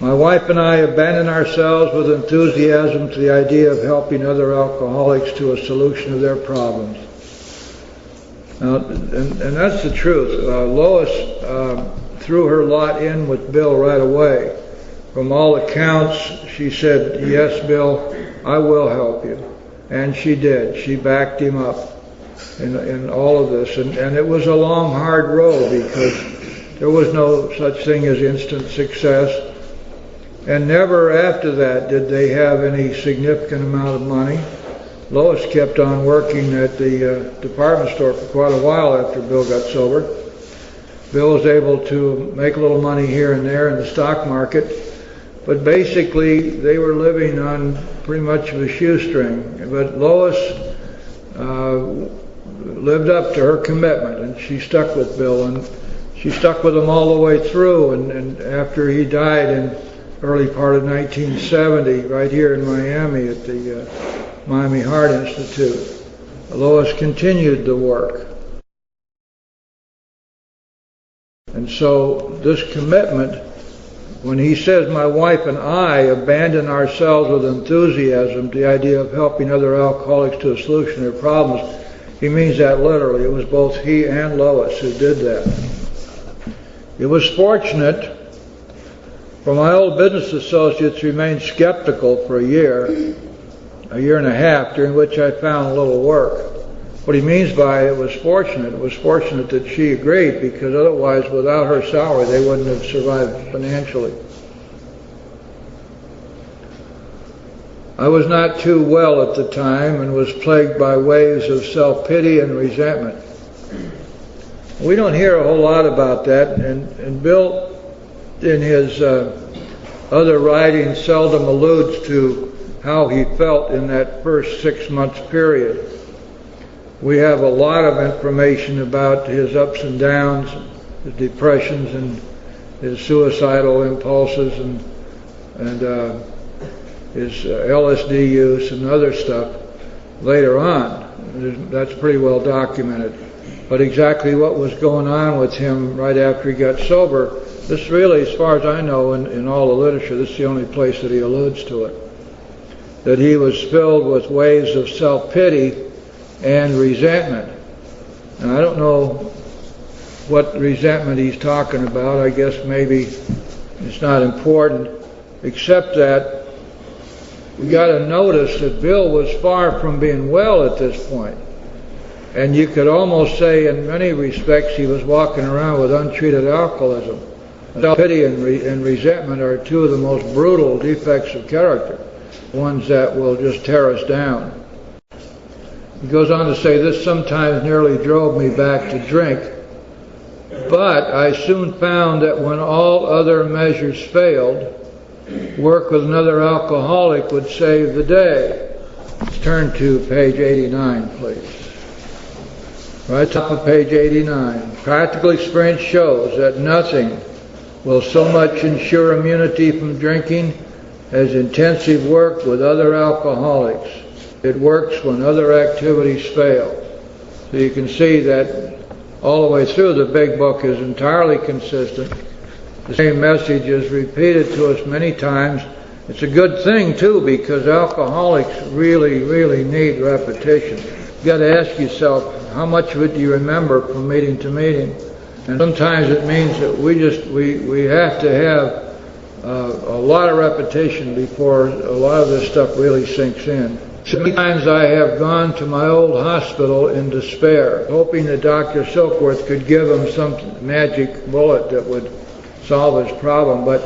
My wife and I abandon ourselves with enthusiasm to the idea of helping other alcoholics to a solution of their problems. And that's the truth. Lois threw her lot in with Bill right away. From all accounts, she said, "Yes, Bill, I will help you." And she did. She backed him up in all of this. And it was a long, hard road because there was no such thing as instant success. And never after that did they have any significant amount of money. Lois kept on working at the department store for quite a while after Bill got sober. Bill was able to make a little money here and there in the stock market, but basically they were living on pretty much of a shoestring. But Lois lived up to her commitment, and she stuck with Bill, and she stuck with him all the way through. And after he died in early part of 1970, right here in Miami at the Miami Heart Institute, Lois continued the work. And so this commitment, when he says, "My wife and I abandon ourselves with enthusiasm to the idea of helping other alcoholics to a solution of their problems," he means that literally. It was both he and Lois who did that. It was fortunate for my old business associates remained skeptical for a year and a half, during which I found a little work. What he means by it was fortunate that she agreed, because otherwise, without her salary, they wouldn't have survived financially. I was not too well at the time and was plagued by waves of self-pity and resentment. We don't hear a whole lot about that, and Bill, in his other writings, seldom alludes to how he felt in that first 6 months period. We have a lot of information about his ups and downs, his depressions, and his suicidal impulses, and his LSD use and other stuff later on. That's pretty well documented. But exactly what was going on with him right after he got sober, this really, as far as I know, in all the literature, this is the only place that he alludes to it, that he was filled with waves of self-pity and resentment. And I don't know what resentment he's talking about. I guess maybe it's not important, except that we got to notice that Bill was far from being well at this point. And you could almost say in many respects he was walking around with untreated alcoholism. Self-pity and resentment are two of the most brutal defects of character, ones that will just tear us down. He goes on to say, "This sometimes nearly drove me back to drink, but I soon found that when all other measures failed, work with another alcoholic would save the day." Let's turn to page 89, please. Right top of page 89. "Practical experience shows that nothing will so much ensure immunity from drinking as intensive work with other alcoholics. It works when other activities fail." So you can see that all the way through the big book is entirely consistent. The same message is repeated to us many times. It's a good thing too, because alcoholics really, really need repetition. You've got to ask yourself, how much of it do you remember from meeting to meeting? And sometimes it means that we have to have a lot of repetition before a lot of this stuff really sinks in. Sometimes I have gone to my old hospital in despair, hoping that Dr. Silkworth could give him some magic bullet that would solve his problem. But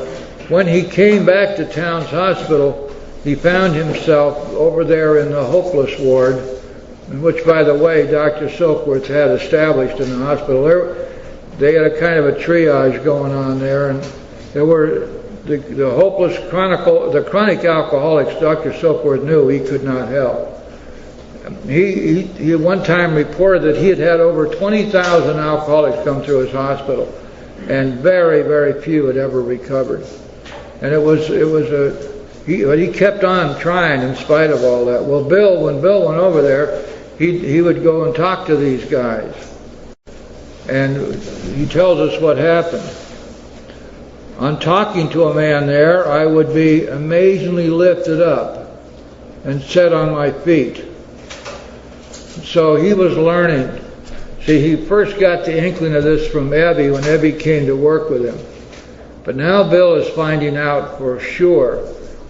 when he came back to Towns Hospital, he found himself over there in the hopeless ward, in which, by the way, Dr. Silkworth had established in the hospital. They had a kind of a triage going on there, and there were the hopeless chronic alcoholics. Dr. Silkworth knew he could not help. He one time reported that he had over 20,000 alcoholics come through his hospital, and very, very few had ever recovered. And but he kept on trying in spite of all that. Well, when Bill went over there, he would go and talk to these guys, and he tells us what happened. On talking to a man there, I would be amazingly lifted up and set on my feet. So he was learning. See, he first got the inkling of this from Ebby when Ebby came to work with him. But now Bill is finding out for sure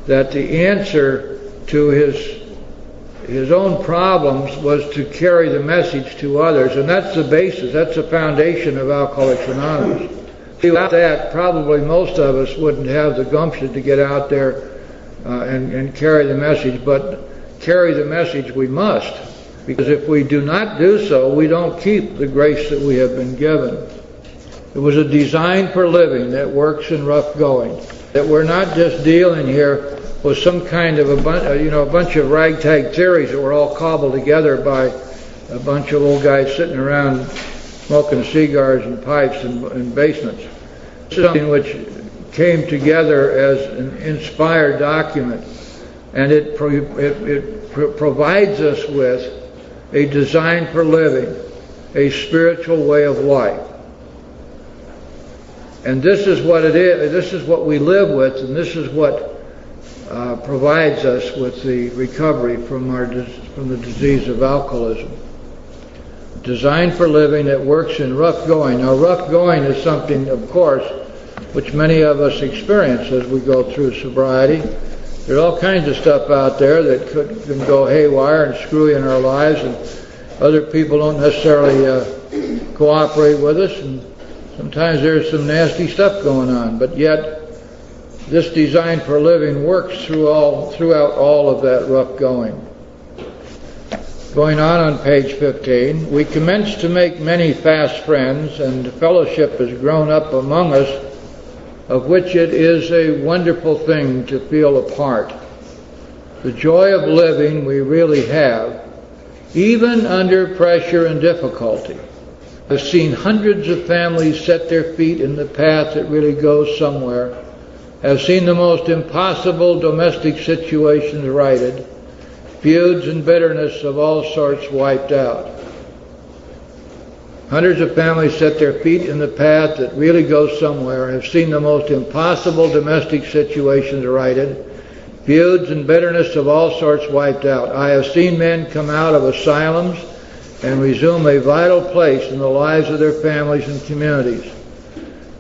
that the answer to his own problems was to carry the message to others, and that's the basis, that's the foundation of Alcoholics Anonymous. Without that, probably most of us wouldn't have the gumption to get out there and carry the message, but carry the message we must, because if we do not do so, we don't keep the grace that we have been given. It was a design for living that works in rough going, that we're not just dealing here with some kind of a bunch of ragtag theories that were all cobbled together by a bunch of old guys sitting around smoking cigars and pipes in basements. This is something which came together as an inspired document, and it provides us with a design for living, a spiritual way of life. And this is what it is. This is what we live with, and this is what provides us with the recovery from the disease of alcoholism. Designed for living that works in rough going. Now, rough going is something, of course, which many of us experience as we go through sobriety. There's all kinds of stuff out there that can go haywire and screwy in our lives, and other people don't necessarily cooperate with us, and sometimes there's some nasty stuff going on. But yet, this design for living works throughout all of that rough going. Going on page 15, we commence to make many fast friends, and the fellowship has grown up among us, of which it is a wonderful thing to feel a part. The joy of living we really have, even under pressure and difficulty. I've seen hundreds of families set their feet in the path that really goes somewhere. I've seen the most impossible domestic situations righted, feuds and bitterness of all sorts wiped out. Hundreds of families set their feet in the path that really goes somewhere, have seen the most impossible domestic situations righted, feuds and bitterness of all sorts wiped out. I have seen men come out of asylums and resume a vital place in the lives of their families and communities.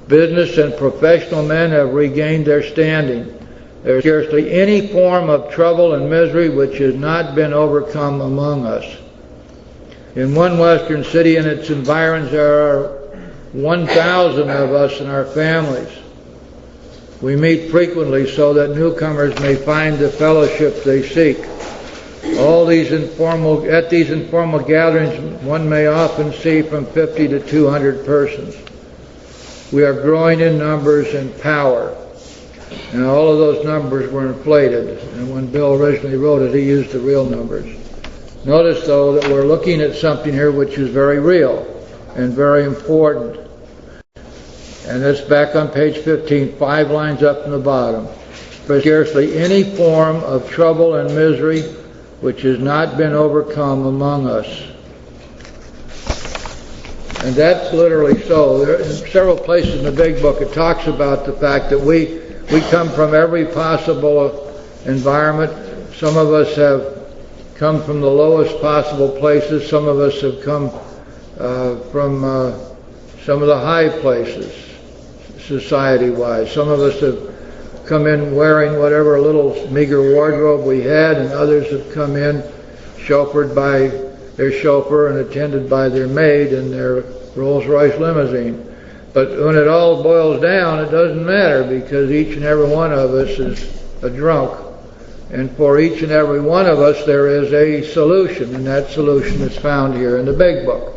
Business and professional men have regained their standing. There is scarcely any form of trouble and misery which has not been overcome among us. In one western city and its environs, there are 1,000 of us and our families. We meet frequently so that newcomers may find the fellowship they seek. At these informal gatherings, one may often see from 50 to 200 persons. We are growing in numbers and power. And all of those numbers were inflated. And when Bill originally wrote it, he used the real numbers. Notice, though, that we're looking at something here which is very real and very important. And that's back on page 15, 5 lines up from the bottom. There's scarcely any form of trouble and misery which has not been overcome among us. And that's literally so. There are several places in the big book it talks about the fact that we come from every possible environment. Some of us have come from the lowest possible places. Some of us have come from some of the high places, society-wise. Some of us have come in wearing whatever little meager wardrobe we had, and others have come in chauffeured by their chauffeur and attended by their maid in their Rolls-Royce limousine. But when it all boils down, it doesn't matter, because each and every one of us is a drunk. And for each and every one of us, there is a solution, and that solution is found here in the big book.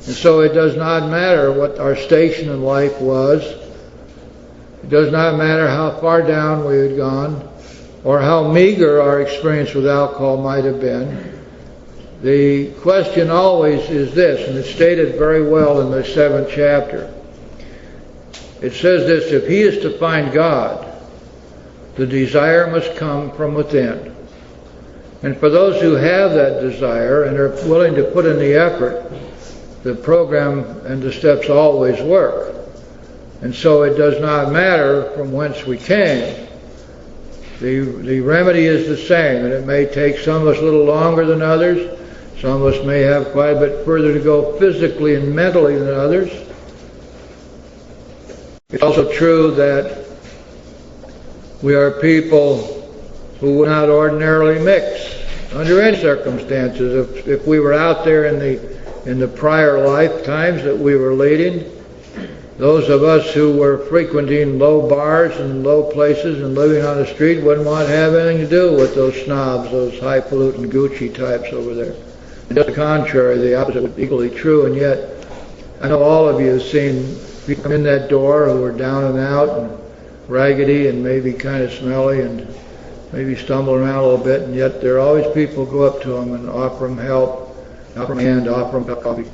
And so it does not matter what our station in life was. It does not matter how far down we had gone, or how meager our experience with alcohol might have been. The question always is this, and it's stated very well in the 7th chapter. It says this: if he is to find God, the desire must come from within. And for those who have that desire and are willing to put in the effort, the program and the steps always work. And so it does not matter from whence we came. The remedy is the same, and it may take some of us a little longer than others. Some of us may have quite a bit further to go physically and mentally than others. It's also true that we are people who would not ordinarily mix under any circumstances. If we were out there in the prior lifetimes that we were leading, those of us who were frequenting low bars and low places and living on the street wouldn't want to have anything to do with those snobs, those highfalutin Gucci types over there. Just the contrary, the opposite was equally true, and yet I know all of you have seen people come in that door who are down and out and raggedy and maybe kind of smelly and maybe stumble around a little bit, and yet there are always people who go up to them and offer them help, offer them a hand, offer them coffee. And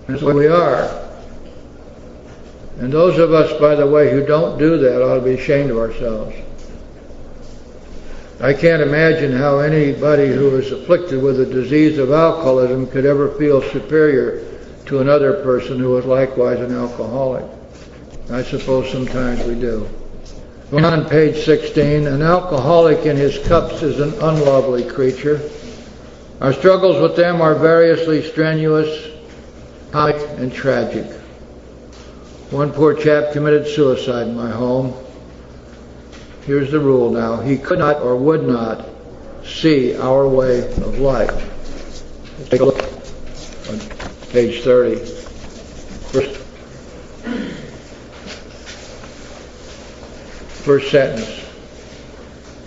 that's the way we are. And those of us, by the way, who don't do that ought to be ashamed of ourselves. I can't imagine how anybody who is afflicted with the disease of alcoholism could ever feel superior to another person who is likewise an alcoholic. I suppose sometimes we do. Going on page 16, an alcoholic in his cups is an unlovely creature. Our struggles with them are variously strenuous, comic, and tragic. One poor chap committed suicide in my home. Here's the rule now. He could not or would not see our way of life. Let's take a look on page 30. First sentence.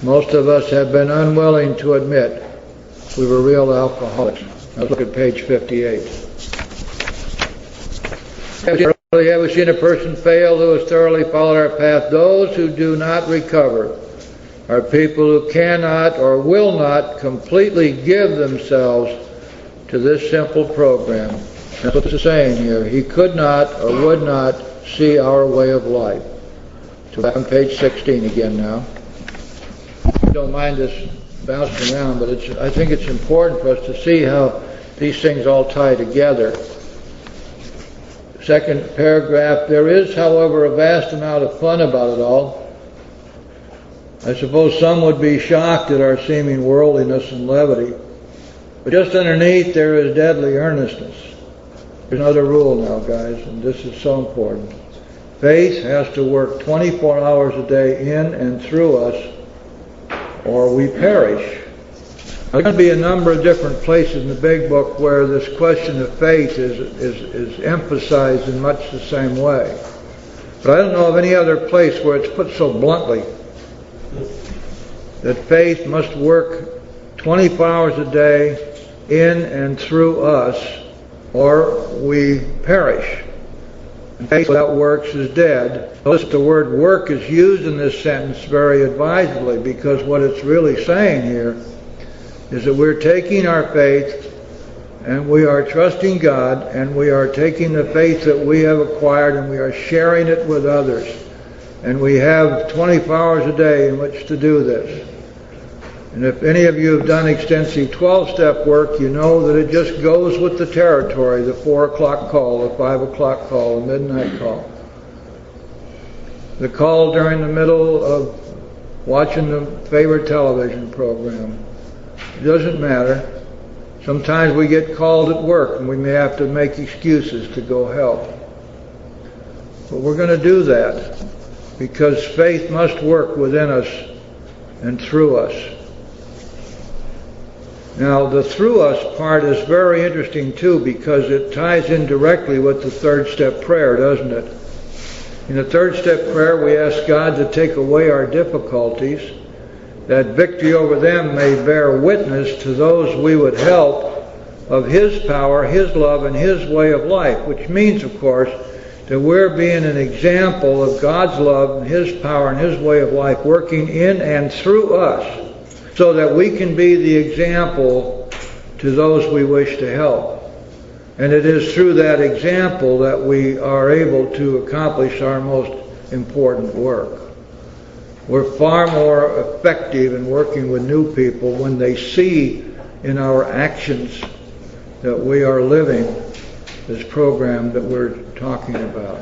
Most of us have been unwilling to admit we were real alcoholics. Now let's look at page 58. Have we seen a person fail who has thoroughly followed our path? Those who do not recover are people who cannot or will not completely give themselves to this simple program. That's what it's saying here. He could not or would not see our way of life. So back on page 16 again now. I don't mind this bouncing around, but I think it's important for us to see how these things all tie together. Second paragraph, there is, however, a vast amount of fun about it all. I suppose some would be shocked at our seeming worldliness and levity, but just underneath there is deadly earnestness. There's another rule now, guys, and this is so important. Faith has to work 24 hours a day in and through us, or we perish. There's going to be a number of different places in the big book where this question of faith is emphasized in much the same way. But I don't know of any other place where it's put so bluntly that faith must work 24 hours a day in and through us, or we perish. And faith without works is dead. Notice the word work is used in this sentence very advisedly, because what it's really saying here is that we're taking our faith and we are trusting God, and we are taking the faith that we have acquired and we are sharing it with others. And we have 24 hours a day in which to do this. And if any of you have done extensive 12-step work, you know that it just goes with the territory, the 4 o'clock call, the 5 o'clock call, the midnight call. The call during the middle of watching the favorite television program. It doesn't matter. Sometimes we get called at work and we may have to make excuses to go help. But we're going to do that because faith must work within us and through us. Now, the through us part is very interesting too, because it ties in directly with the third step prayer, doesn't it? In the third step prayer, we ask God to take away our difficulties, that victory over them may bear witness to those we would help of His power, His love, and His way of life, which means, of course, that we're being an example of God's love and His power and His way of life working in and through us, so that we can be the example to those we wish to help. And it is through that example that we are able to accomplish our most important work. We're far more effective in working with new people when they see in our actions that we are living this program that we're talking about.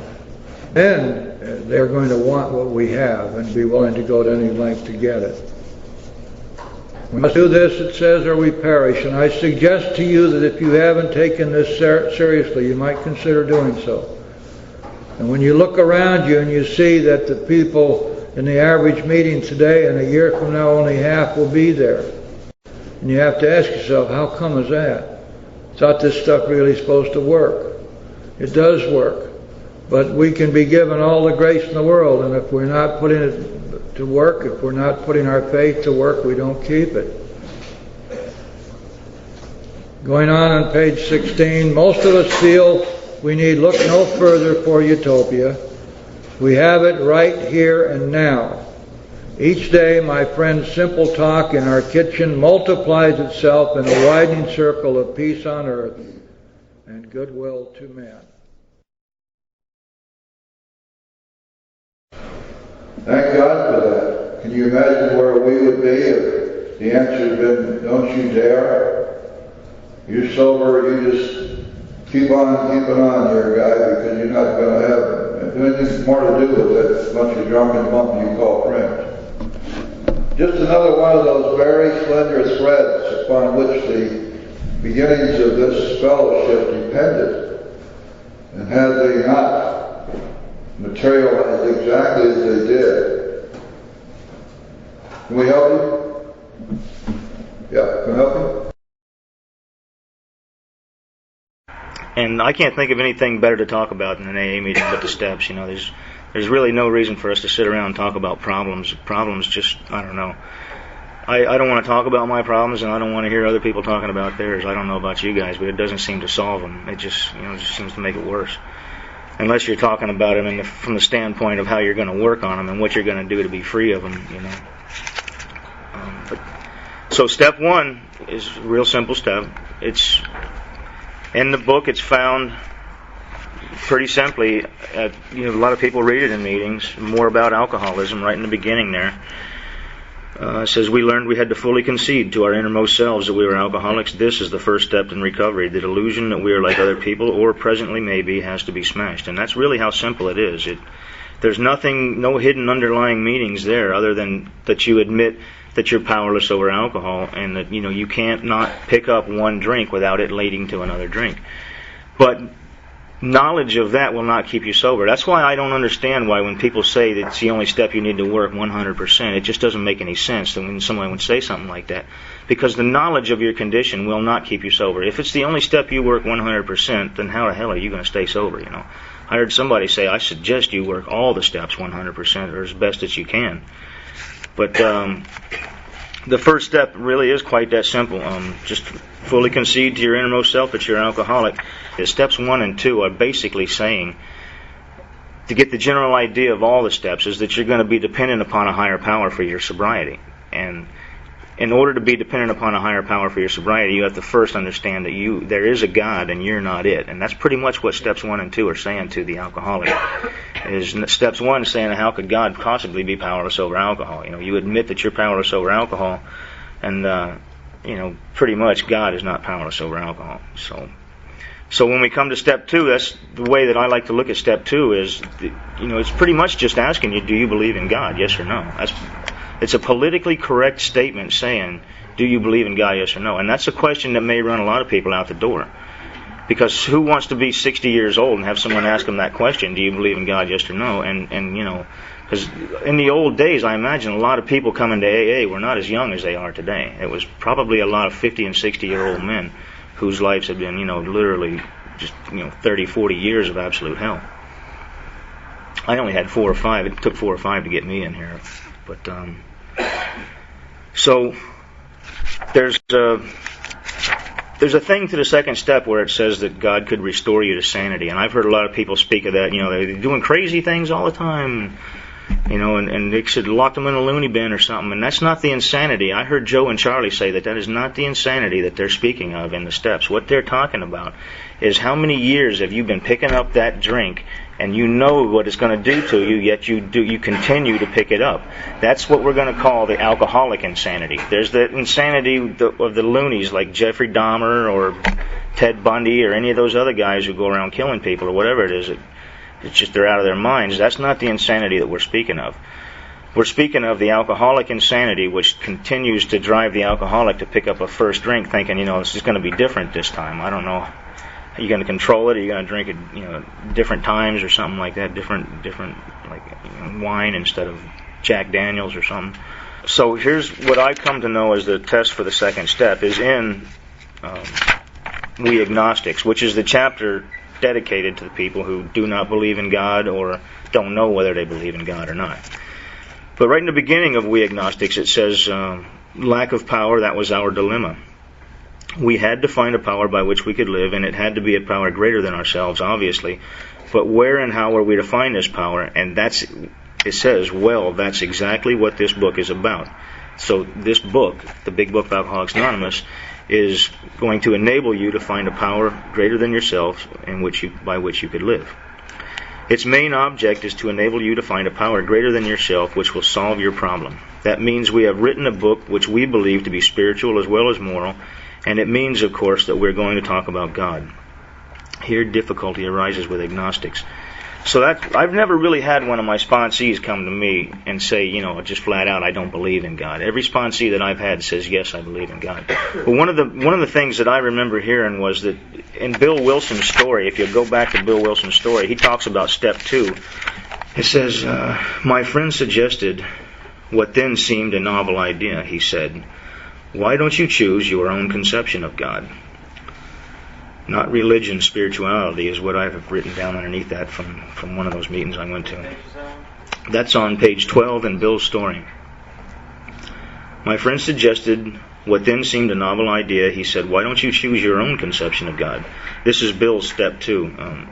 then they're going to want what we have and be willing to go to any length to get it. We must do this, it says, or we perish. And I suggest to you that if you haven't taken this seriously, you might consider doing so. And when you look around you and you see that the people in the average meeting today, and a year from now only half will be there, and you have to ask yourself, how come is that? I thought this stuff really supposed to work. It does work. But we can be given all the grace in the world, and if we're not putting it to work, if we're not putting our faith to work, we don't keep it. Going on page 16, most of us feel we need look no further for utopia. We have it right here and now. Each day, my friend's simple talk in our kitchen multiplies itself in a widening circle of peace on earth and goodwill to men. Thank God for that. Can you imagine where we would be if the answer had been, don't you dare? You're sober, you just keep on keeping on here, guy, because you're not going to have anything more to do with that bunch of drunken monks you call friends. Just another one of those very slender threads upon which the beginnings of this fellowship depended. And had they not materialized exactly as they did. Can we help you? Yeah, can I help you? And I can't think of anything better to talk about in an AA meeting but the steps. You know, there's really no reason for us to sit around and talk about problems. Problems just, I don't know. I don't want to talk about my problems, and I don't want to hear other people talking about theirs. I don't know about you guys, but it doesn't seem to solve them. It just, just seems to make it worse. Unless you're talking about them from the standpoint of how you're going to work on them and what you're going to do to be free of them, So step one is a real simple step. It's in the book. It's found pretty simply. A lot of people read it in meetings. More about alcoholism right in the beginning there. It says, we learned we had to fully concede to our innermost selves that we were alcoholics. This is the first step in recovery. The delusion that we are like other people, or presently may be, has to be smashed. And that's really how simple it is. There's nothing, no hidden underlying meanings there other than that you admit that you're powerless over alcohol and that, you can't not pick up one drink without it leading to another drink. But knowledge of that will not keep you sober. That's why I don't understand why when people say that it's the only step you need to work 100%, it just doesn't make any sense when someone would say something like that. Because the knowledge of your condition will not keep you sober. If it's the only step you work 100%, then how the hell are you going to stay sober, I heard somebody say, I suggest you work all the steps 100% or as best as you can. But the first step really is quite that simple. Just fully concede to your innermost self that you're an alcoholic. Steps 1 and 2 are basically saying, to get the general idea of all the steps, is that you're going to be dependent upon a higher power for your sobriety. And in order to be dependent upon a higher power for your sobriety, you have to first understand that there is a God and you're not it. And that's pretty much what steps 1 and 2 are saying to the alcoholic. Steps 1 is saying, how could God possibly be powerless over alcohol? You admit that you're powerless over alcohol, and pretty much God is not powerless over alcohol. So when we come to step 2, that's the way that I like to look at step 2 is, it's pretty much just asking you, do you believe in God, yes or no? It's a politically correct statement saying, do you believe in God, yes or no? And that's a question that may run a lot of people out the door. Because who wants to be 60 years old and have someone ask them that question, do you believe in God, yes or no? And because in the old days, I imagine a lot of people coming to AA were not as young as they are today. It was probably a lot of 50 and 60-year-old men whose lives had been, literally just, 30, 40 years of absolute hell. I only had 4 or 5. It took 4 or 5 to get me in here. But, so, there's a thing to the second step where it says that God could restore you to sanity. And I've heard a lot of people speak of that. They're doing crazy things all the time. And they should lock them in a loony bin or something. And that's not the insanity. I heard Joe and Charlie say that is not the insanity that they're speaking of in the steps. What they're talking about is how many years have you been picking up that drink and you know what it's going to do to you, yet you continue to pick it up. That's what we're going to call the alcoholic insanity. There's the insanity of the loonies like Jeffrey Dahmer or Ted Bundy or any of those other guys who go around killing people or whatever it is. it's just they're out of their minds. That's not the insanity that we're speaking of. We're speaking of the alcoholic insanity, which continues to drive the alcoholic to pick up a first drink thinking, this is going to be different this time. I don't know. Are you going to control it? Are you going to drink it, different times or something like that? Different like wine instead of Jack Daniels or something. So here's what I've come to know as the test for the second step is in We Agnostics, which is the chapter dedicated to the people who do not believe in God or don't know whether they believe in God or not. But right in the beginning of We Agnostics, it says, lack of power, that was our dilemma. We had to find a power by which we could live, and it had to be a power greater than ourselves, obviously. But where and how are we to find this power? And it says, that's exactly what this book is about. So this book, the Big Book of Alcoholics Anonymous, is going to enable you to find a power greater than yourself by which you could live. Its main object is to enable you to find a power greater than yourself which will solve your problem. That means we have written a book which we believe to be spiritual as well as moral, and it means, of course, that we're going to talk about God. Here difficulty arises with agnostics. So I've never really had one of my sponsees come to me and say, just flat out, I don't believe in God. Every sponsee that I've had says, yes, I believe in God. But one of the things that I remember hearing was that in Bill Wilson's story, if you go back to Bill Wilson's story, he talks about step 2. It says, my friend suggested what then seemed a novel idea. He said, why don't you choose your own conception of God? Not religion, spirituality is what I've written down underneath that from one of those meetings I went to. That's on page 12 in Bill's story. My friend suggested what then seemed a novel idea. He said, why don't you choose your own conception of God? This is Bill's step 2.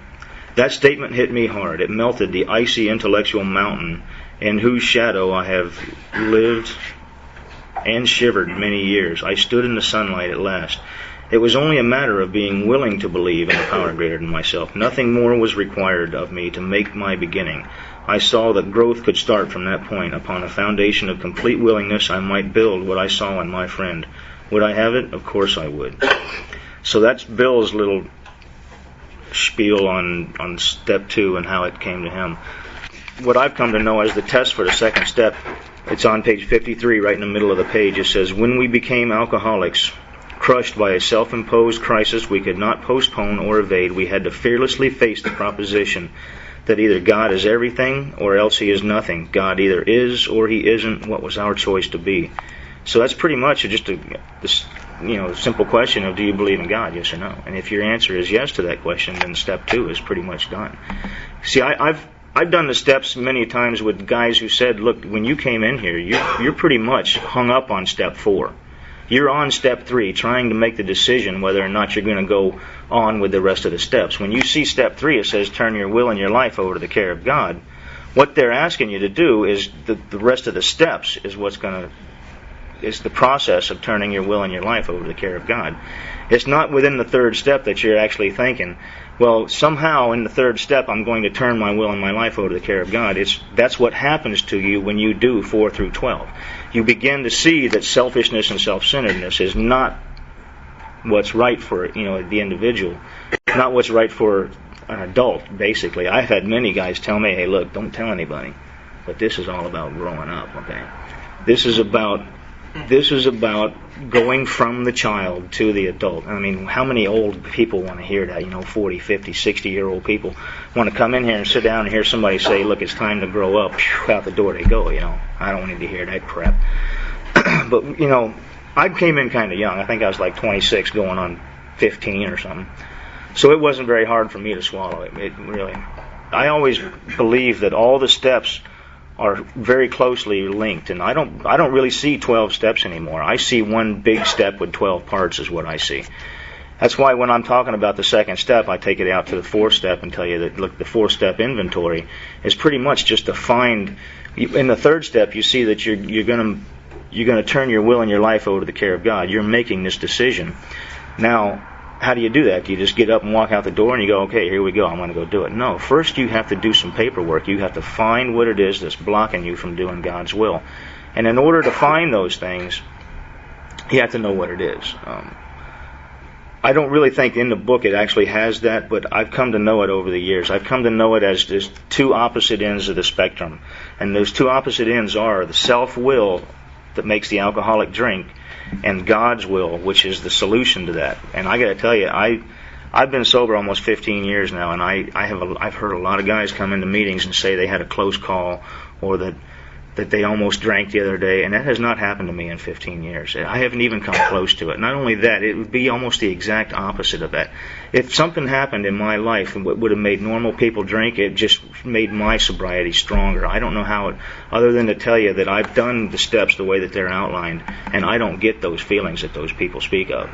That statement hit me hard. It melted the icy intellectual mountain in whose shadow I have lived and shivered many years. I stood in the sunlight at last. It was only a matter of being willing to believe in a power greater than myself. Nothing more was required of me to make my beginning. I saw that growth could start from that point. Upon a foundation of complete willingness, I might build what I saw in my friend. Would I have it? Of course I would. So that's Bill's little spiel on step 2 and how it came to him. What I've come to know as the test for the second step, it's on page 53, right in the middle of the page. It says, when we became alcoholics, crushed by a self-imposed crisis we could not postpone or evade, we had to fearlessly face the proposition that either God is everything or else He is nothing. God either is or He isn't. What was our choice to be? So that's pretty much just a simple question of, do you believe in God, yes or no? And if your answer is yes to that question, then step 2 is pretty much done. See, I've done the steps many times with guys who said, look, when you came in here, you're pretty much hung up on step 4. You're on step 3, trying to make the decision whether or not you're going to go on with the rest of the steps. When you see step 3, it says turn your will and your life over to the care of God. What they're asking you to do is the rest of the steps is the process of turning your will and your life over to the care of God. It's not within the third step that you're actually thinking, well, somehow in the third step I'm going to turn my will and my life over to the care of God. That's what happens to you when you do 4 through 12. You begin to see that selfishness and self-centeredness is not what's right for the individual, not what's right for an adult, basically. I've had many guys tell me, hey, look, don't tell anybody, but this is all about growing up, okay? This is about going from the child to the adult. I mean, how many old people want to hear that? 40, 50, 60-year-old people want to come in here and sit down and hear somebody say, look, it's time to grow up. Phew, out the door they go, I don't need to hear that crap. But, I came in kind of young. I think I was like 26 going on 15 or something. So it wasn't very hard for me to swallow it. It really. I always believe that all the steps are very closely linked, and I don't really see 12 steps anymore. I see one big step with 12 parts is what I see. That's why when I'm talking about the second step, I take it out to the 4th step and tell you that, look, the 4th step inventory is pretty much just to find. In the 3rd step, you see that you're going to turn your will and your life over to the care of God. You're making this decision. Now, how do you do that? Do you just get up and walk out the door and you go, okay, here we go, I'm going to go do it? No. First you have to do some paperwork. You have to find what it is that's blocking you from doing God's will. And in order to find those things, you have to know what it is. I don't really think in the book it actually has that, but I've come to know it over the years. I've come to know it as just two opposite ends of the spectrum. And those two opposite ends are the self-will that makes the alcoholic drink and God's will, which is the solution to that. And I got to tell you, I've been sober almost 15 years now, and I've heard a lot of guys come into meetings and say they had a close call or that they almost drank the other day, and that has not happened to me in 15 years. I haven't even come close to it. Not only that, it would be almost the exact opposite of that. If something happened in my life and would have made normal people drink, it just made my sobriety stronger. I don't know how other than to tell you that I've done the steps the way that they're outlined, and I don't get those feelings that those people speak of.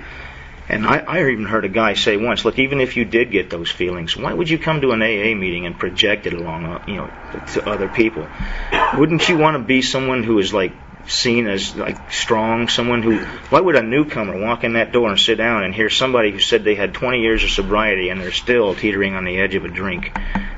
And I even heard a guy say once, look, even if you did get those feelings, why would you come to an AA meeting and project it along, to other people? Wouldn't you want to be someone who is like seen as like strong, someone who, why would a newcomer walk in that door and sit down and hear somebody who said they had 20 years of sobriety and they're still teetering on the edge of a drink?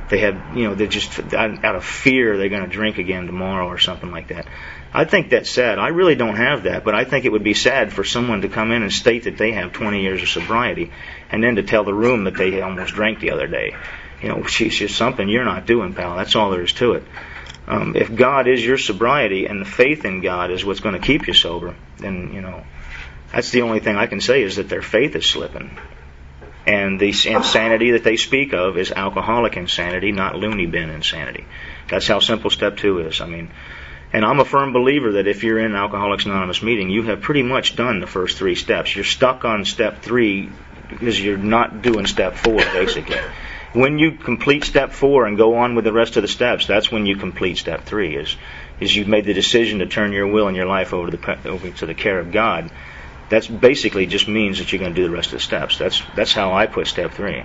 They have, they're just out of fear they're going to drink again tomorrow or something like that. I think that's sad. I really don't have that, but I think it would be sad for someone to come in and state that they have 20 years of sobriety and then to tell the room that they almost drank the other day. It's just something you're not doing, pal. That's all there is to it. If God is your sobriety and the faith in God is what's going to keep you sober, then, that's the only thing I can say is that their faith is slipping. And the insanity that they speak of is alcoholic insanity, not loony bin insanity. That's how simple step 2 is. And I'm a firm believer that if you're in an Alcoholics Anonymous meeting, you have pretty much done the first 3 steps. You're stuck on step 3 because you're not doing step 4, basically. When you complete step 4 and go on with the rest of the steps, that's when you complete step 3, is you've made the decision to turn your will and your life over to the care of God. That's basically just means that you're going to do the rest of the steps. That's how I put step 3.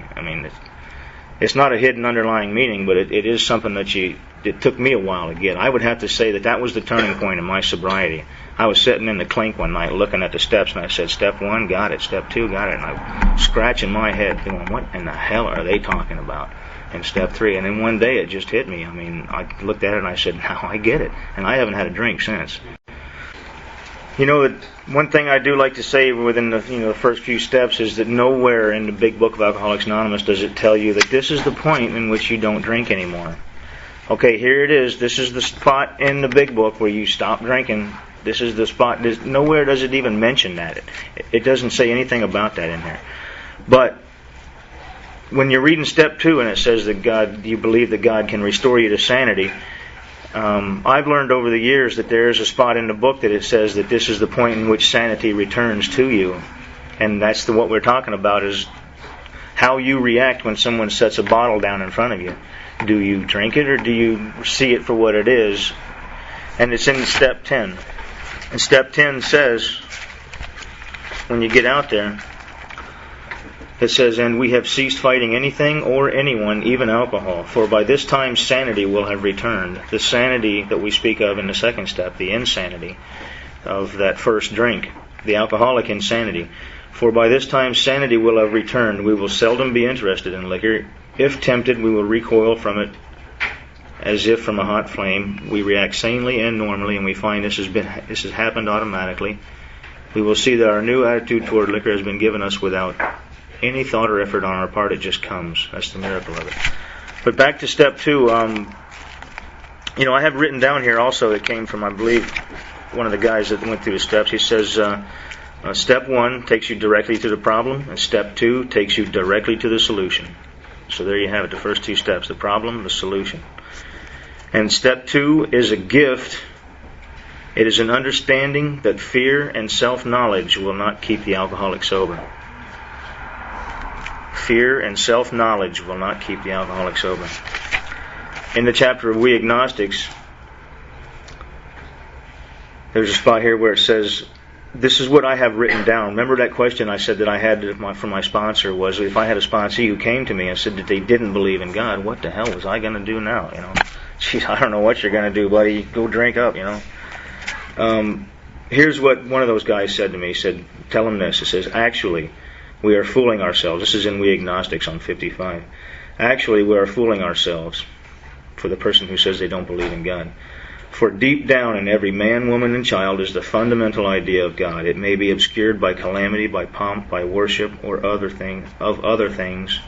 It's not a hidden underlying meaning, but it is something that it took me a while to get. I would have to say that was the turning point in my sobriety. I was sitting in the clink one night looking at the steps, and I said, step 1, got it. Step 2, got it. And I was scratching my head going, what in the hell are they talking about in step 3? And then one day it just hit me. I looked at it and I said, now I get it. And I haven't had a drink since. One thing I do like to say within the first few steps is that nowhere in the big book of Alcoholics Anonymous does it tell you that this is the point in which you don't drink anymore. Okay, here it is. This is the spot in the big book where you stop drinking. This is the spot. Nowhere does it even mention that. It doesn't say anything about that in there. But when you're reading step 2 and it says that you believe that God can restore you to sanity, I've learned over the years that there is a spot in the book that it says that this is the point in which sanity returns to you. And that's what we're talking about, is how you react when someone sets a bottle down in front of you. Do you drink it or do you see it for what it is? And it's in step 10. And step 10 says, when you get out there, it says, and we have ceased fighting anything or anyone, even alcohol, for by this time sanity will have returned. The sanity that we speak of in the second step, the insanity of that first drink, the alcoholic insanity. For by this time sanity will have returned. We will seldom be interested in liquor. If tempted, we will recoil from it as if from a hot flame. We react sanely and normally, and we find this has happened automatically. We will see that our new attitude toward liquor has been given us without any thought or effort on our part. It just comes. That's the miracle of it. But back to step 2. I have written down here also that came from, I believe, one of the guys that went through the steps. He says, step 1 takes you directly to the problem, and step 2 takes you directly to the solution. So there you have it, the first 2 steps, the problem, the solution. And step 2 is a gift. It is an understanding that fear and self-knowledge will not keep the alcoholic sober. Fear and self-knowledge will not keep the alcoholic sober. In the chapter of We Agnostics, there's a spot here where it says, this is what I have written down. Remember that question I said that I had from my sponsor was, if I had a sponsee who came to me and said that they didn't believe in God, what the hell was I going to do now? Geez, I don't know what you're going to do, buddy. Go drink up, Here's what one of those guys said to me. He said, tell him this. It says, actually, we are fooling ourselves. This is in We Agnostics on 55. Actually, we are fooling ourselves, for the person who says they don't believe in God. For deep down in every man, woman, and child is the fundamental idea of God. It may be obscured by calamity, by pomp, by worship, or other things,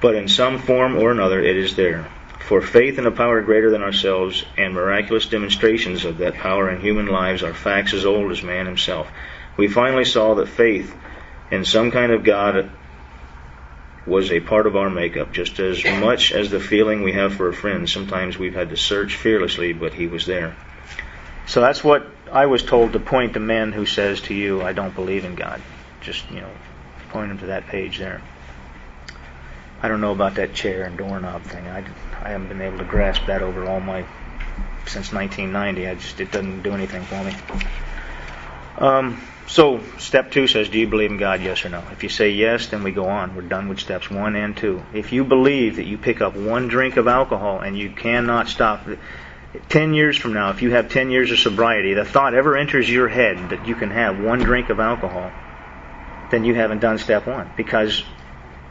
but in some form or another it is there. For faith in a power greater than ourselves and miraculous demonstrations of that power in human lives are facts as old as man himself. We finally saw that faith in some kind of God was a part of our makeup, just as much as the feeling we have for a friend. Sometimes we've had to search fearlessly, but he was there. So that's what I was told to point to men who says to you, I don't believe in God. Just, point them to that page there. I don't know about that chair and doorknob thing. I haven't been able to grasp that over since 1990. It doesn't do anything for me. So step 2 says, do you believe in God, yes or no? If you say yes, then we go on. We're done with steps 1 and 2. If you believe that you pick up one drink of alcohol and you cannot stop, 10 years from now, if you have 10 years of sobriety, the thought ever enters your head that you can have one drink of alcohol, then you haven't done step 1, because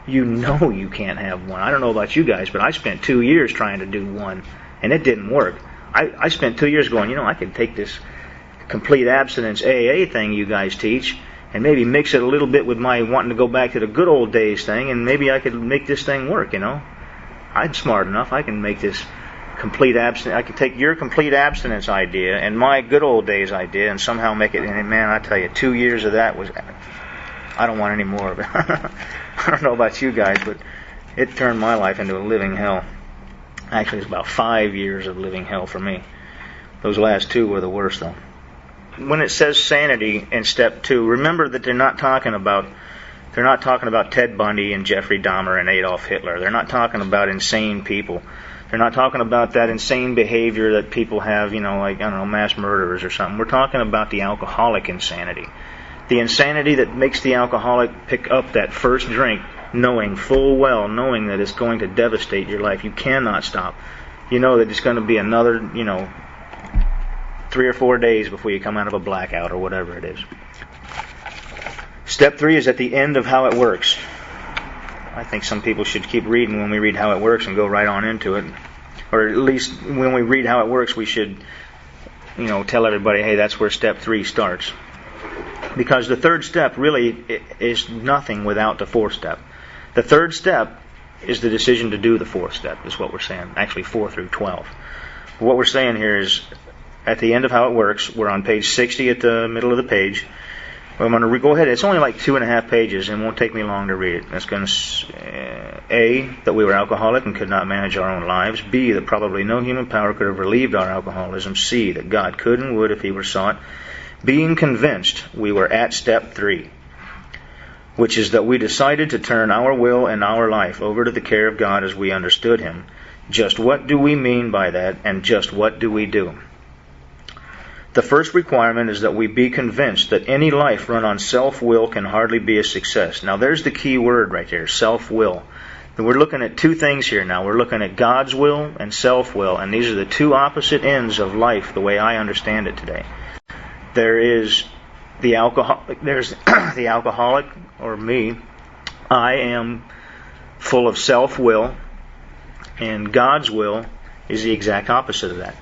you know you can't have one. I don't know about you guys, but I spent 2 years trying to do one, and it didn't work. I spent 2 years going, I could take this complete abstinence AA thing you guys teach and maybe mix it a little bit with my wanting to go back to the good old days thing, and maybe I could make this thing work, I'm smart enough. I can make this complete abstinence. I can take your complete abstinence idea and my good old days idea and somehow make it. And man, I tell you, 2 years of that was, I don't want any more of it. I don't know about you guys, but it turned my life into a living hell. Actually, it's about 5 years of living hell for me. Those last 2 were the worst, though. When it says sanity in step 2, remember that they're not talking about Ted Bundy and Jeffrey Dahmer and Adolf Hitler. They're not talking about insane people. They're not talking about that insane behavior that people have, mass murderers or something. We're talking about the alcoholic insanity. The insanity that makes the alcoholic pick up that first drink knowing that it's going to devastate your life. You cannot stop. You know that it's going to be another, 3 or 4 days before you come out of a blackout or whatever it is. Step 3 is at the end of how it works. I think some people should keep reading when we read how it works and go right on into it. Or at least when we read how it works, we should, tell everybody, hey, that's where step 3 starts. Because the third step really is nothing without the fourth step. The third step is the decision to do the fourth step, is what we're saying. Actually, 4 through 12. What we're saying here is, at the end of how it works, we're on page 60 at the middle of the page. I'm going to go ahead. It's only like 2.5 pages, and it won't take me long to read it. That's going to A, that we were alcoholic and could not manage our own lives. B, that probably no human power could have relieved our alcoholism. C, that God could and would if He were sought. Being convinced, we were at step 3, which is that we decided to turn our will and our life over to the care of God as we understood Him. Just what do we mean by that, and just what do we do? The first requirement is that we be convinced that any life run on self-will can hardly be a success. Now there's the key word right there, self-will. And we're looking at 2 things here now. We're looking at God's will and self-will, and these are the 2 opposite ends of life the way I understand it today. There is the alcoholic, the alcoholic, or me. I am full of self-will, and God's will is the exact opposite of that.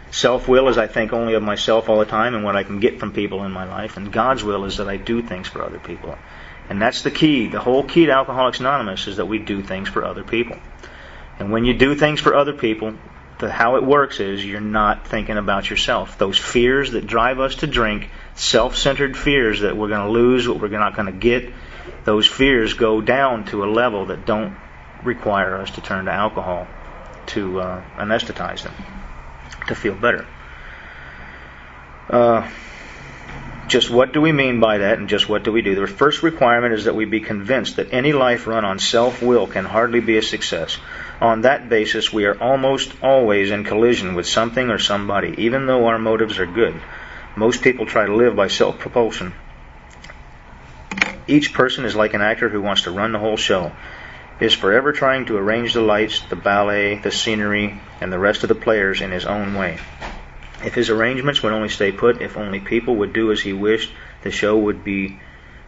Self-will is I think only of myself all the time and what I can get from people in my life. And God's will is that I do things for other people. And that's the key. The whole key to Alcoholics Anonymous is that we do things for other people. And when you do things for other people, how it works is you're not thinking about yourself. Those fears that drive us to drink, self-centered fears that we're going to lose, what we're not going to get, those fears go down to a level that don't require us to turn to alcohol to anesthetize them, to feel better. Just what do we mean by that, and just what do we do? The first requirement is that we be convinced that any life run on self-will can hardly be a success. On that basis, we are almost always in collision with something or somebody, even though our motives are good. Most people try to live by self-propulsion. Each person is like an actor who wants to run the whole show, is forever trying to arrange the lights, the ballet, the scenery, and the rest of the players in his own way. If his arrangements would only stay put, if only people would do as he wished, the show would be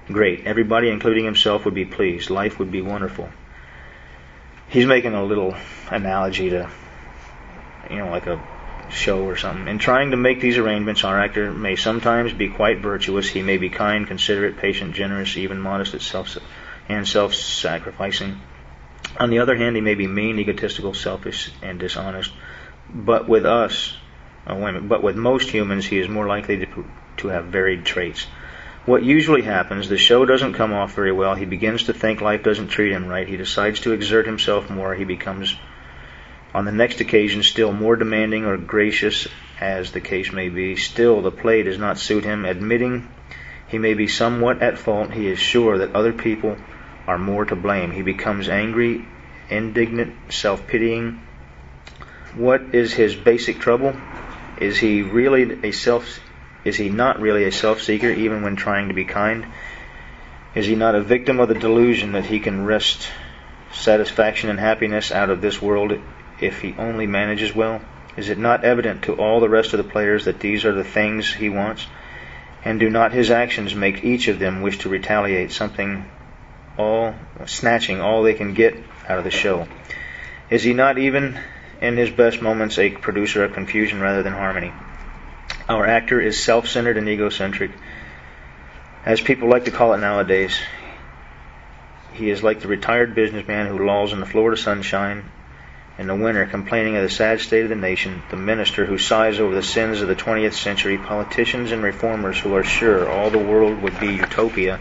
great. Everybody, including himself, would be pleased. Life would be wonderful. He's making a little analogy to, like a show or something. In trying to make these arrangements, our actor may sometimes be quite virtuous. He may be kind, considerate, patient, generous, even modest and self-sacrificing. On the other hand, he may be mean, egotistical, selfish, and dishonest. But with most humans, he is more likely to have varied traits. What usually happens, the show doesn't come off very well. He begins to think life doesn't treat him right. He decides to exert himself more. He becomes, on the next occasion, still more demanding or gracious, as the case may be. Still, the play does not suit him. Admitting he may be somewhat at fault, he is sure that other people are more to blame. He becomes angry, indignant, self-pitying. What is his basic trouble? Is he not really a self-seeker even when trying to be kind? Is he not a victim of the delusion that he can wrest satisfaction and happiness out of this world if he only manages well? Is it not evident to all the rest of the players that these are the things he wants? And do not his actions make each of them wish to retaliate, snatching all they can get out of the show? Is he not even in his best moments a producer of confusion rather than harmony? Our actor is self-centered and egocentric, as people like to call it nowadays. He is like the retired businessman who lolls in the Florida sunshine in the winter, complaining of the sad state of the nation, the minister who sighs over the sins of the 20th century, politicians and reformers who are sure all the world would be utopia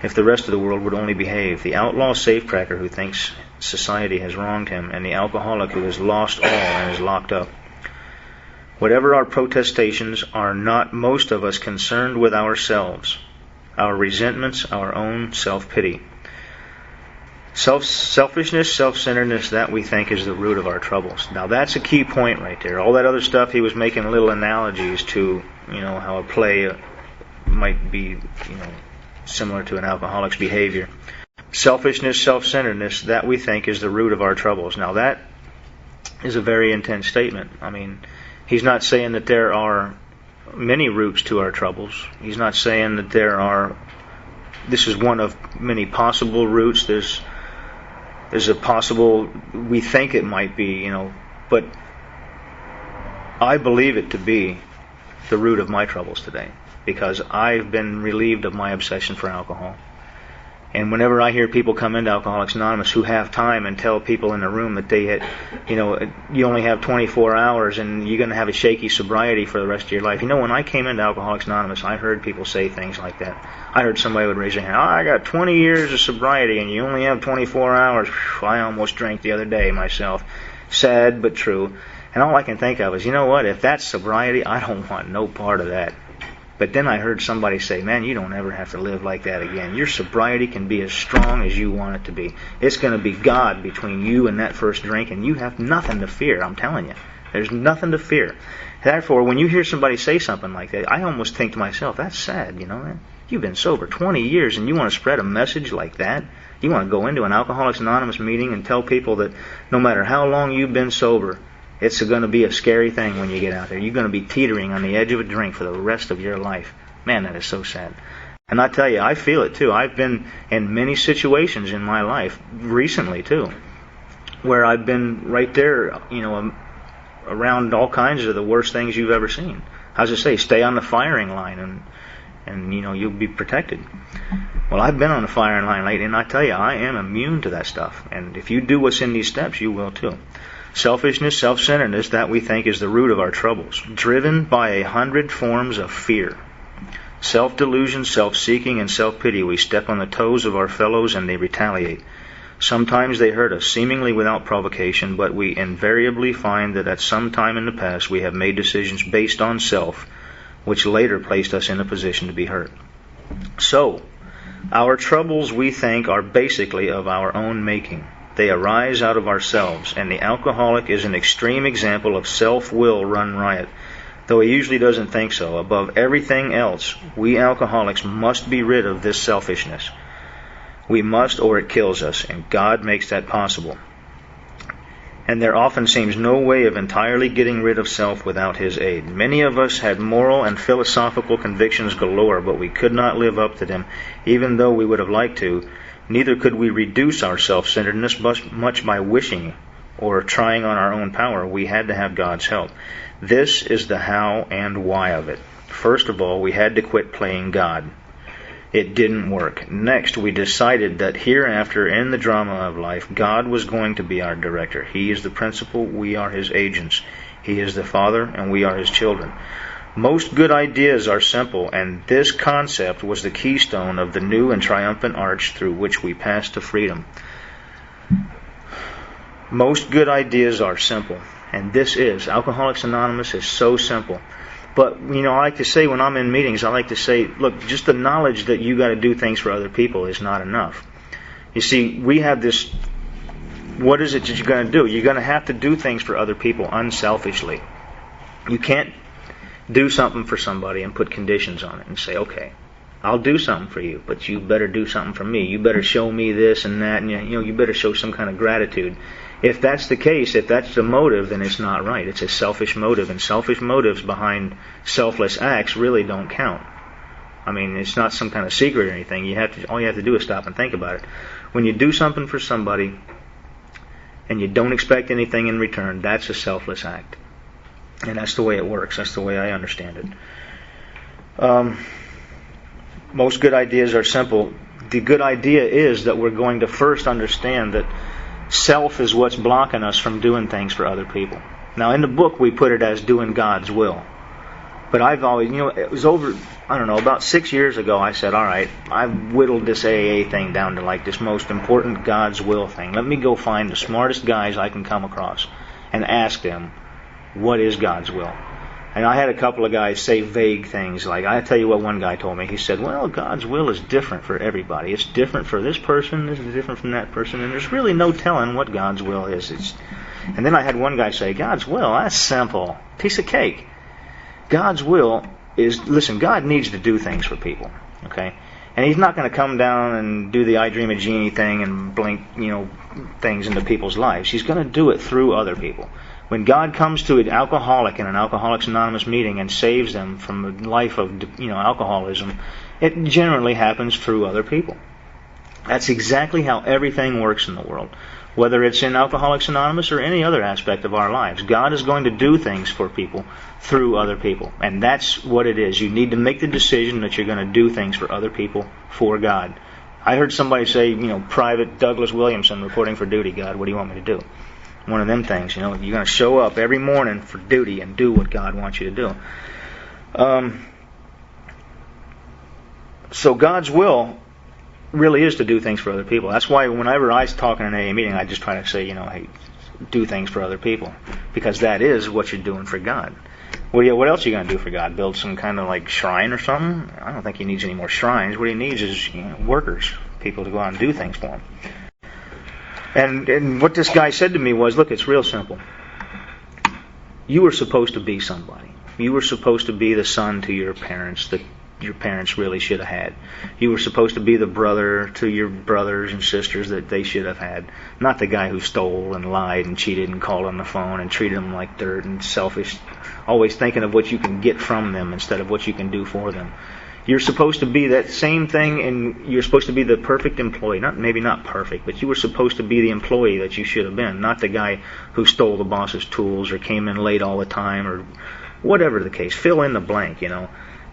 if the rest of the world would only behave, the outlaw safecracker who thinks society has wronged him, and the alcoholic who has lost all and is locked up. Whatever our protestations, are not most of us concerned with ourselves, our resentments, our own self-pity. Selfishness, self-centeredness, that we think is the root of our troubles. Now that's a key point right there. All that other stuff, he was making little analogies to, how a play might be, similar to an alcoholic's behavior. Selfishness, self-centeredness, that we think is the root of our troubles. Now that is a very intense statement. I mean, he's not saying that there are many roots to our troubles. He's not saying that this is one of many possible roots. There's a possible, we think it might be, but I believe it to be the root of my troubles today, because I've been relieved of my obsession for alcohol. And whenever I hear people come into Alcoholics Anonymous who have time and tell people in the room that they had, you only have 24 hours and you're going to have a shaky sobriety for the rest of your life. When I came into Alcoholics Anonymous, I heard people say things like that. I heard somebody would raise their hand, I got 20 years of sobriety and you only have 24 hours. Whew, I almost drank the other day myself. Sad but true. And all I can think of is, if that's sobriety, I don't want no part of that. But then I heard somebody say, man, you don't ever have to live like that again. Your sobriety can be as strong as you want it to be. It's going to be God between you and that first drink, and you have nothing to fear, I'm telling you. There's nothing to fear. Therefore, when you hear somebody say something like that, I almost think to myself, that's sad, You've been sober 20 years and you want to spread a message like that? You want to go into an Alcoholics Anonymous meeting and tell people that no matter how long you've been sober, it's going to be a scary thing when you get out there. You're going to be teetering on the edge of a drink for the rest of your life. Man, that is so sad. And I tell you, I feel it too. I've been in many situations in my life, recently too, where I've been right there, around all kinds of the worst things you've ever seen. How's it say? Stay on the firing line and you'll be protected. Well, I've been on the firing line lately, and I tell you, I am immune to that stuff. And if you do what's in these steps, you will too. Selfishness, self-centeredness, that we think is the root of our troubles, driven by 100 forms of fear. Self-delusion, self-seeking, and self-pity. We step on the toes of our fellows and they retaliate. Sometimes they hurt us, seemingly without provocation, but we invariably find that at some time in the past we have made decisions based on self, which later placed us in a position to be hurt. So, our troubles, we think, are basically of our own making. They arise out of ourselves, and the alcoholic is an extreme example of self-will run riot, though he usually doesn't think so. Above everything else, we alcoholics must be rid of this selfishness. We must, or it kills us, and God makes that possible. And there often seems no way of entirely getting rid of self without His aid. Many of us had moral and philosophical convictions galore, but we could not live up to them, even though we would have liked to. Neither could we reduce our self-centeredness much by wishing or trying on our own power. We had to have God's help. This is the how and why of it. First of all, we had to quit playing God. It didn't work. Next, we decided that hereafter in the drama of life, God was going to be our director. He is the principal, we are His agents. He is the Father, and we are His children. Most good ideas are simple, and this concept was the keystone of the new and triumphant arch through which we pass to freedom. Most good ideas are simple, and this is. Alcoholics Anonymous is so simple. But, I like to say when I'm in meetings, I like to say, look, just the knowledge that you got to do things for other people is not enough. You see, we have this, what is it that you're going to do? You're going to have to do things for other people unselfishly. You can't do something for somebody and put conditions on it and say, okay, I'll do something for you, but you better do something for me. You better show me this and that, and you better show some kind of gratitude. If that's the case, if that's the motive, then it's not right. It's a selfish motive, and selfish motives behind selfless acts really don't count. I mean, it's not some kind of secret or anything. All you have to do is stop and think about it. When you do something for somebody and you don't expect anything in return, that's a selfless act. And that's the way it works. That's the way I understand it. Most good ideas are simple. The good idea is that we're going to first understand that self is what's blocking us from doing things for other people. Now, in the book, we put it as doing God's will. But I've always, it was over, about 6 years ago, I said, all right, I've whittled this AA thing down to like this most important God's will thing. Let me go find the smartest guys I can come across and ask them, what is God's will? And I had a couple of guys say vague things. Like, I tell you what one guy told me. He said, well, God's will is different for everybody. It's different for this person, this is different from that person, and there's really no telling what God's will is. And then I had one guy say, God's will, that's simple. Piece of cake. God's will is, listen, God needs to do things for people, okay? And He's not going to come down and do the I Dream a Genie thing and blink, things into people's lives. He's going to do it through other people. When God comes to an alcoholic in an Alcoholics Anonymous meeting and saves them from a life of, alcoholism, it generally happens through other people. That's exactly how everything works in the world. Whether it's in Alcoholics Anonymous or any other aspect of our lives, God is going to do things for people through other people. And that's what it is. You need to make the decision that you're going to do things for other people for God. I heard somebody say, Private Douglas Williamson reporting for duty. God, what do you want me to do? One of them things, you're going to show up every morning for duty and do what God wants you to do. So God's will really is to do things for other people. That's why whenever I talk in an AA meeting, I just try to say, hey, do things for other people. Because that is what you're doing for God. What else are you going to do for God? Build some kind of like shrine or something? I don't think He needs any more shrines. What He needs is workers, people to go out and do things for Him. And what this guy said to me was, look, it's real simple. You were supposed to be somebody. You were supposed to be the son to your parents that your parents really should have had. You were supposed to be the brother to your brothers and sisters that they should have had. Not the guy who stole and lied and cheated and called on the phone and treated them like dirt and selfish, always thinking of what you can get from them instead of what you can do for them. You're supposed to be that same thing, and you're supposed to be the perfect employee. Maybe not perfect, but you were supposed to be the employee that you should have been, not the guy who stole the boss's tools or came in late all the time or whatever the case. Fill in the blank,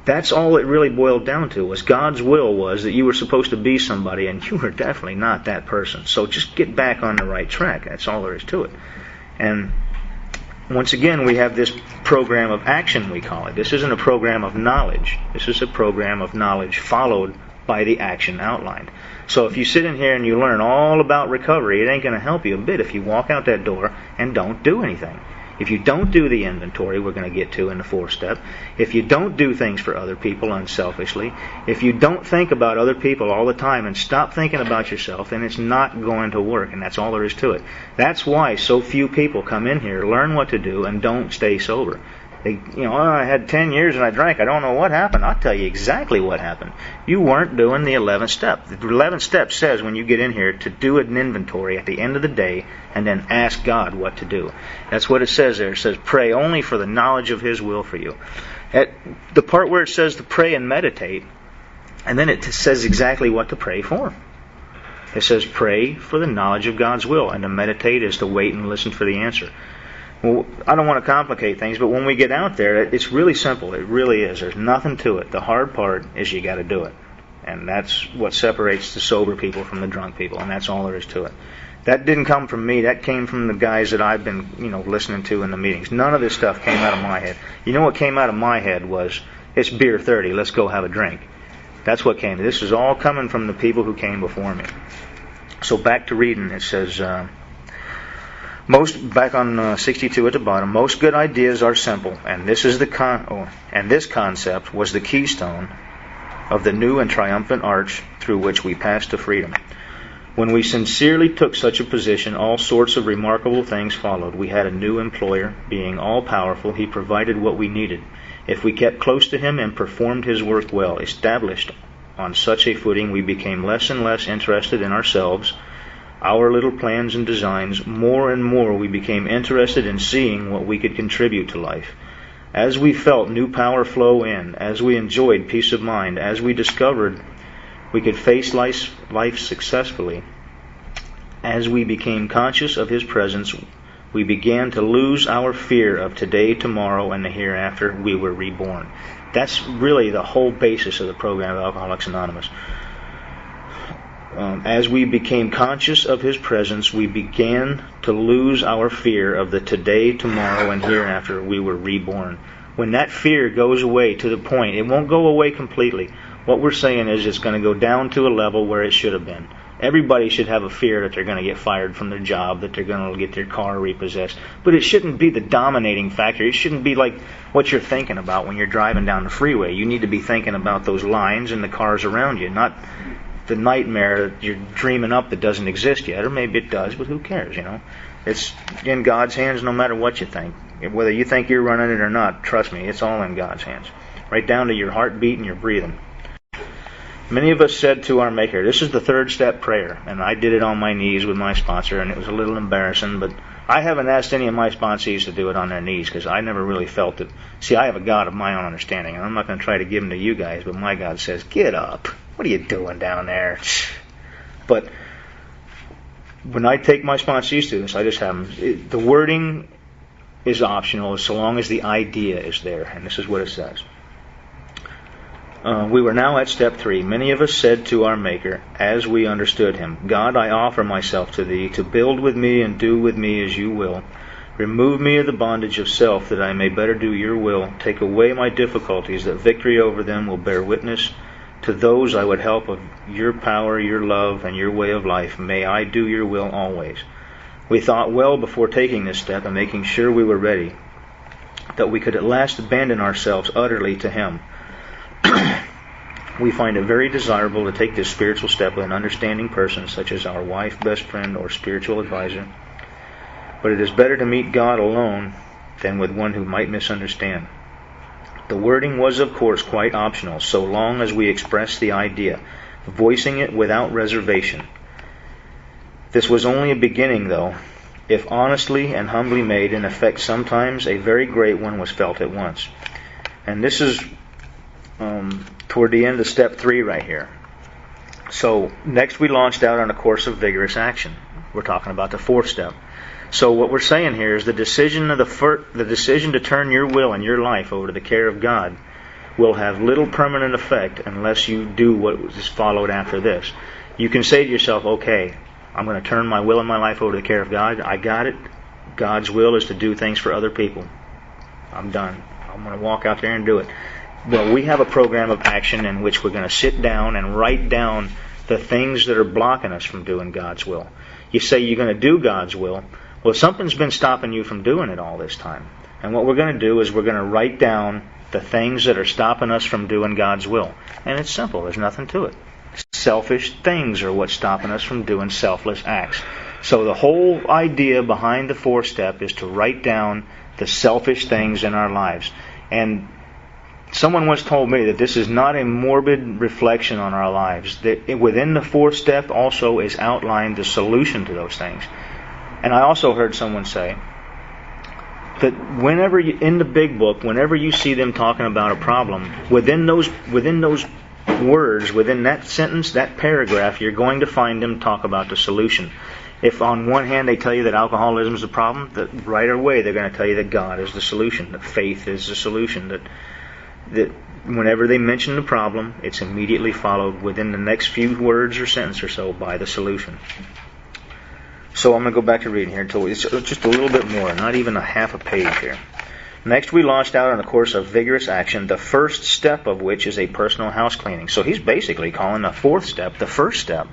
That's all it really boiled down to, was God's will was that you were supposed to be somebody, and you were definitely not that person. So just get back on the right track. That's all there is to it. And once again, we have this program of action, we call it. This isn't a program of knowledge. This is a program of knowledge followed by the action outlined. So if you sit in here and you learn all about recovery, it ain't going to help you a bit if you walk out that door and don't do anything. If you don't do the inventory we're going to get to in the 4th step, if you don't do things for other people unselfishly, if you don't think about other people all the time and stop thinking about yourself, then it's not going to work, and that's all there is to it. That's why so few people come in here, learn what to do, and don't stay sober. I had 10 years and I drank. I don't know what happened. I'll tell you exactly what happened. You weren't doing the 11th step. The 11th step says when you get in here to do an inventory at the end of the day and then ask God what to do. That's what it says there. It says pray only for the knowledge of His will for you. At the part where it says to pray and meditate, and then it says exactly what to pray for. It says pray for the knowledge of God's will, and to meditate is to wait and listen for the answer. Well, I don't want to complicate things, but when we get out there, it's really simple. It really is. There's nothing to it. The hard part is you got to do it. And that's what separates the sober people from the drunk people, and that's all there is to it. That didn't come from me. That came from the guys that I've been, listening to in the meetings. None of this stuff came out of my head. You know what came out of my head was, it's beer 30, let's go have a drink. That's what came. This is all coming from the people who came before me. So back to reading, it says, back on 62 at the bottom, most good ideas are simple, and this concept was the keystone of the new and triumphant arch through which we pass to freedom. When we sincerely took such a position, all sorts of remarkable things followed. We had a new employer. Being all-powerful, he provided what we needed. If we kept close to him and performed his work well, established on such a footing, we became less and less interested in ourselves, our little plans and designs. More and more we became interested in seeing what we could contribute to life. As we felt new power flow in, as we enjoyed peace of mind, as we discovered we could face life successfully, as we became conscious of his presence, we began to lose our fear of today, tomorrow, and the hereafter. We were reborn. That's really the whole basis of the program of Alcoholics Anonymous. As we became conscious of his presence, we began to lose our fear of the today, tomorrow, and hereafter. We were reborn. When that fear goes away to the point, it won't go away completely. What we're saying is it's going to go down to a level where it should have been. Everybody should have a fear that they're going to get fired from their job, that they're going to get their car repossessed. But it shouldn't be the dominating factor. It shouldn't be like what you're thinking about when you're driving down the freeway. You need to be thinking about those lines and the cars around you, not the nightmare that you're dreaming up that doesn't exist yet. Or maybe it does, but who cares, It's in God's hands no matter what you think. Whether you think you're running it or not, trust me, it's all in God's hands. Right down to your heartbeat and your breathing. Many of us said to our Maker, this is the third step prayer, and I did it on my knees with my sponsor, and it was a little embarrassing, but I haven't asked any of my sponsees to do it on their knees, because I never really felt it. See, I have a God of my own understanding, and I'm not going to try to give him to you guys, but my God says, get up. What are you doing down there? But when I take my sponsees to this, I just have them. The wording is optional so long as the idea is there, and this is what it says. We were now at step 3. Many of us said to our Maker, as we understood him, God, I offer myself to thee, to build with me and do with me as you will. Remove me of the bondage of self, that I may better do your will. Take away my difficulties, that victory over them will bear witness to those I would help of your power, your love, and your way of life. May I do your will always. We thought well before taking this step and making sure we were ready, that we could at last abandon ourselves utterly to him. We find it very desirable to take this spiritual step with an understanding person, such as our wife, best friend, or spiritual advisor. But it is better to meet God alone than with one who might misunderstand. The wording was, of course, quite optional, so long as we expressed the idea, voicing it without reservation. This was only a beginning, though. If honestly and humbly made, in effect, sometimes a very great one was felt at once. And this is toward the end of step 3 right here. So next we launched out on a course of vigorous action. We're talking about the 4th step. So what we're saying here is the decision to turn your will and your life over to the care of God will have little permanent effect unless you do what is followed after this. You can say to yourself, okay, I'm going to turn my will and my life over to the care of God. I got it. God's will is to do things for other people. I'm done. I'm going to walk out there and do it. Well, we have a program of action in which we're going to sit down and write down the things that are blocking us from doing God's will. You say you're going to do God's will. Well, something's been stopping you from doing it all this time. And what we're going to do is we're going to write down the things that are stopping us from doing God's will. And it's simple. There's nothing to it. Selfish things are what's stopping us from doing selfless acts. So the whole idea behind the 4th step is to write down the selfish things in our lives. And someone once told me that this is not a morbid reflection on our lives. That within the 4th step also is outlined the solution to those things. And I also heard someone say that whenever in the big book, whenever you see them talking about a problem, within those words within that sentence, that paragraph, you're going to find them talk about the solution. If on one hand they tell you that alcoholism is the problem, that right away they're going to tell you that God is the solution, that faith is the solution, that whenever they mention the problem, it's immediately followed within the next few words or sentence or so by the solution. So I'm going to go back to reading here until it's just a little bit more, not even a half a page here. Next, we launched out on a course of vigorous action, the first step of which is a personal house cleaning. So he's basically calling the fourth step the first step.